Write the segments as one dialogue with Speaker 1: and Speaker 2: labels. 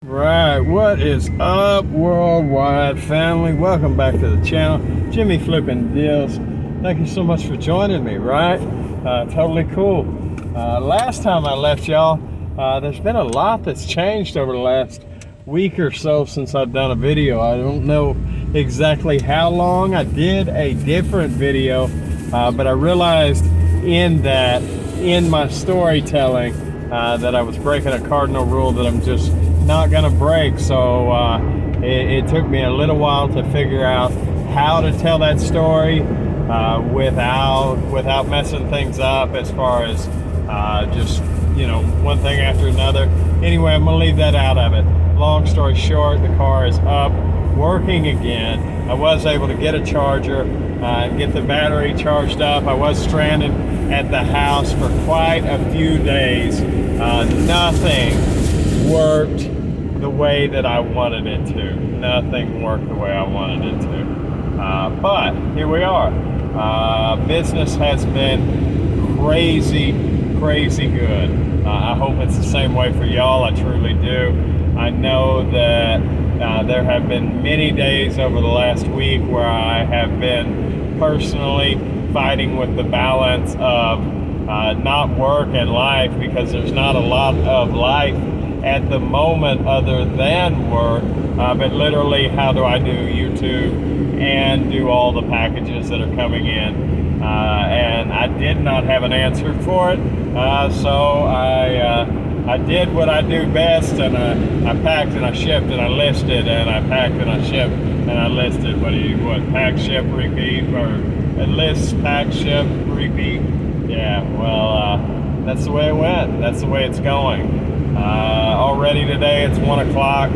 Speaker 1: Right, what is up, worldwide family? Welcome back to the channel, Jimmy Flipping Deals. Thank you so much for joining me. Right, totally cool. Last time I left y'all, there's been a lot that's changed over the last week or so since I've done a video. I don't know exactly how long. I did a different video, but I realized in my storytelling that I was breaking a cardinal rule that I'm just not gonna break. So it took me a little while to figure out how to tell that story without messing things up as far as just one thing after another. Anyway, I'm gonna leave that out of it. Long story short, the car is up, working again. I was able to get a charger and get the battery charged up. I was stranded at the house for quite a few days. Nothing worked the way that I wanted it to. Nothing worked the way I wanted it to. But here we are. Business has been crazy good. I hope it's the same way for y'all. I truly do. I know that there have been many days over the last week where I have been personally fighting with the balance of not work and life, because there's not a lot of life at the moment other than work, but literally how do I do YouTube and do all the packages that are coming in, and I did not have an answer for it, so I did what I do best, and I packed and I shipped and I listed, and I packed and I shipped and I listed. Pack, ship, repeat, or list, pack, ship, repeat? Yeah, well, that's the way it went. That's the way it's going. Already today it's 1 o'clock.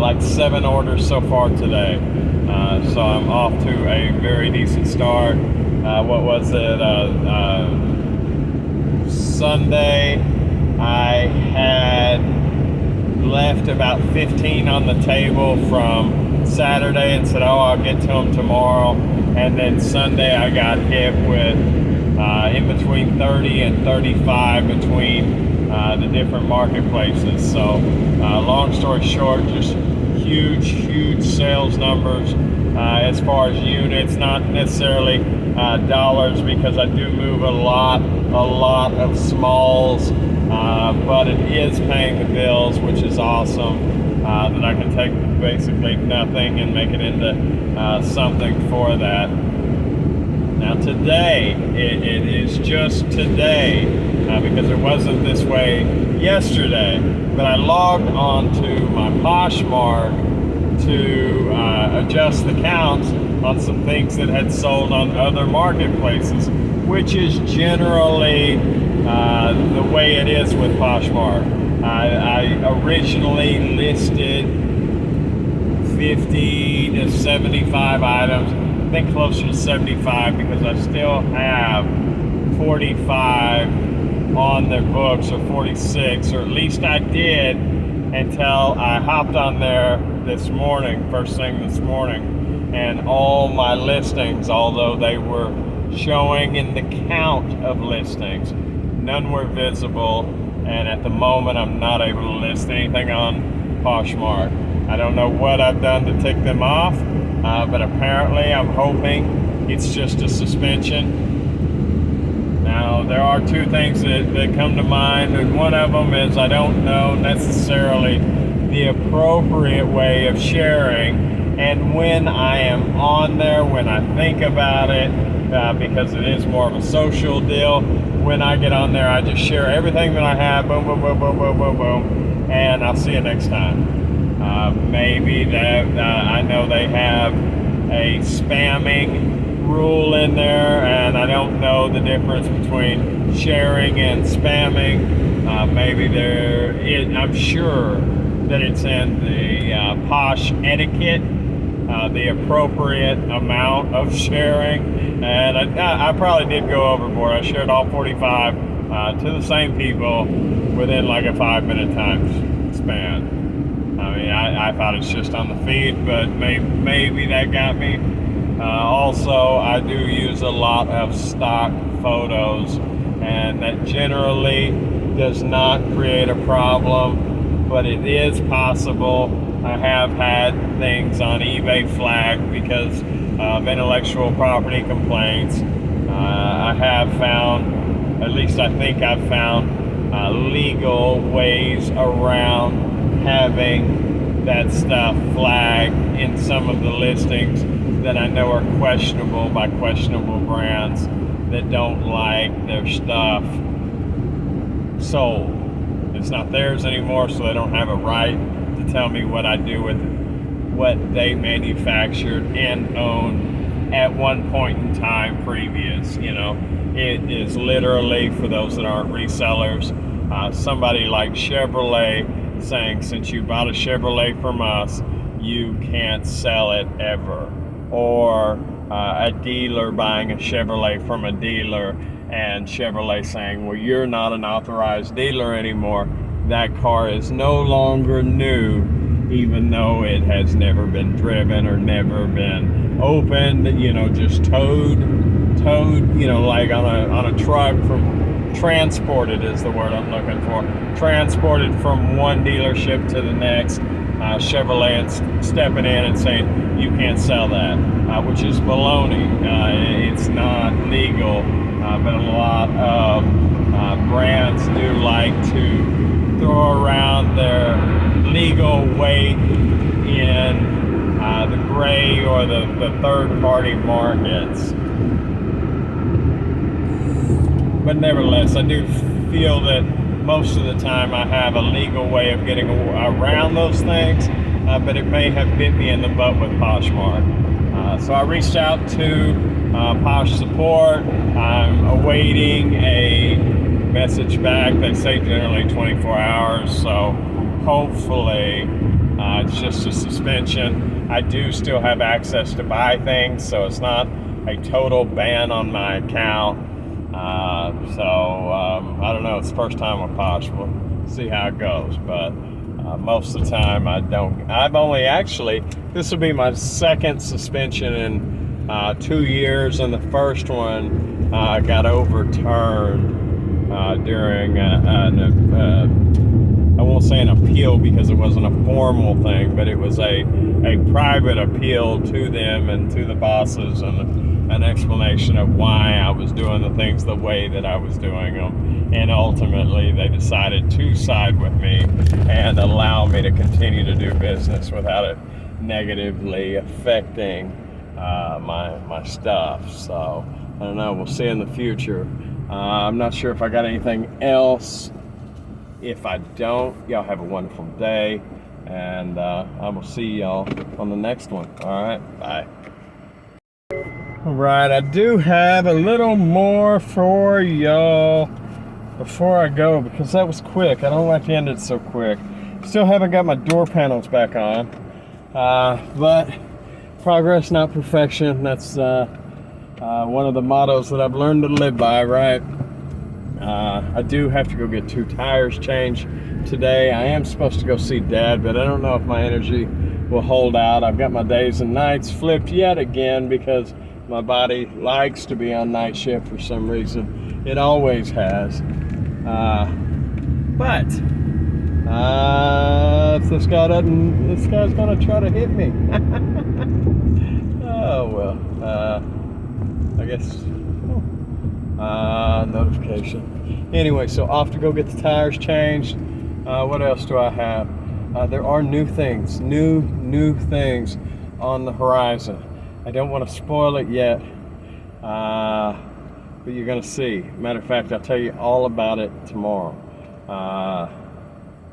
Speaker 1: Like 7 orders so far today. So I'm off to a very decent start. What was it? Sunday, I had left about 15 on the table from Saturday and said, oh, I'll get to them tomorrow. And then Sunday I got hit with in between 30 and 35 between the different marketplaces. So long story short, just huge sales numbers as far as units, not necessarily dollars, because I do move a lot of smalls, but it is paying the bills, which is awesome, that I can take basically nothing and make it into something for that. Now today, it is just today, because it wasn't this way yesterday, but I logged on to my Poshmark to adjust the counts on some things that had sold on other marketplaces, which is generally the way it is with Poshmark. I originally listed 50 to 75 items. I think closer to 75, because I still have 45 on their books, or 46, or at least I did until I hopped on there this morning, first thing this morning, and all my listings, although they were showing in the count of listings, none were visible, and at the moment I'm not able to list anything on Poshmark. I don't know what I've done to tick them off, but apparently I'm hoping it's just a suspension. Now, there are two things that come to mind, and one of them is I don't know necessarily the appropriate way of sharing, and when I am on there, when I think about it, because it is more of a social deal, when I get on there, I just share everything that I have, boom, and I'll see you next time. Maybe that I know they have a spamming rule in there, and I don't know the difference between sharing and spamming. Maybe I'm sure that it's in the Posh etiquette, the appropriate amount of sharing, and I probably did go overboard. I shared all 45 to the same people within like a 5-minute time span. I mean, I thought it's just on the feed, but maybe that got me. Also, I do use a lot of stock photos, and that generally does not create a problem but it is possible. I have had things on eBay flagged because of intellectual property complaints. I have found, at least I think I've found, legal ways around having that stuff flagged in some of the listings that I know are questionable by questionable brands that don't like their stuff sold. It's not theirs anymore, so they don't have a right to tell me what I do with what they manufactured and owned at one point in time previous. You know, it is literally, for those that aren't resellers, somebody like Chevrolet saying, since you bought a Chevrolet from us, you can't sell it ever. Or a dealer buying a Chevrolet from a dealer and Chevrolet saying, well, you're not an authorized dealer anymore. That car is no longer new, even though it has never been driven or never been opened, you know, just towed, you know, like on a truck, from transported is the word I'm looking for. Transported from one dealership to the next. Chevrolet stepping in and saying, you can't sell that, which is baloney. It's not legal, but a lot of brands do like to throw around their legal weight in the gray or the third-party markets. But nevertheless, I do feel that most of the time I have a legal way of getting around those things, but it may have bit me in the butt with Poshmark. So I reached out to Posh support. I'm awaiting a message back. They say generally 24 hours, so hopefully it's just a suspension. I do still have access to buy things, so it's not a total ban on my account. I don't know, it's the first time with Posh. We'll see how it goes, but most of the time I don't. I've only actually, this will be my second suspension in 2 years, and the first one got overturned during I won't say an appeal because it wasn't a formal thing, but it was a private appeal to them and to the bosses, and an explanation of why I was doing the things the way that I was doing them. And ultimately, they decided to side with me and allow me to continue to do business without it negatively affecting my stuff. So, I don't know. We'll see in the future. I'm not sure if I got anything else. If I don't, y'all have a wonderful day. And I will see y'all on the next one. All right. Bye. Right, I do have a little more for y'all before I go, because that was quick. I don't like to end it so quick. Still haven't got my door panels back on, but progress, not perfection. That's one of the mottos that I've learned to live by, right? I do have to go get 2 tires changed today. I am supposed to go see Dad, but I don't know if my energy will hold out. I've got my days and nights flipped yet again because my body likes to be on night shift for some reason. It always has. But if this guy doesn't, this guy's gonna try to hit me. Oh well. I guess. Notification. Anyway, so off to go get the tires changed. What else do I have? There are new things on the horizon. I don't want to spoil it yet, but you're going to see. Matter of fact, I'll tell you all about it tomorrow.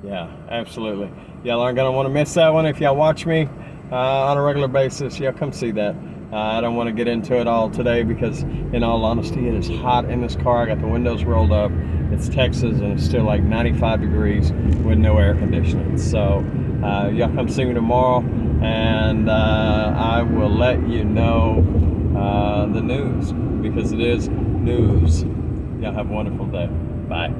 Speaker 1: Yeah, absolutely. Y'all aren't going to want to miss that one if y'all watch me on a regular basis. Yeah, come see that. I don't want to get into it all today because, in all honesty, it is hot in this car. I got the windows rolled up. It's Texas, and it's still like 95 degrees with no air conditioning. So y'all come see me tomorrow, and I will let you know the news, because it is news. Y'all have a wonderful day. Bye.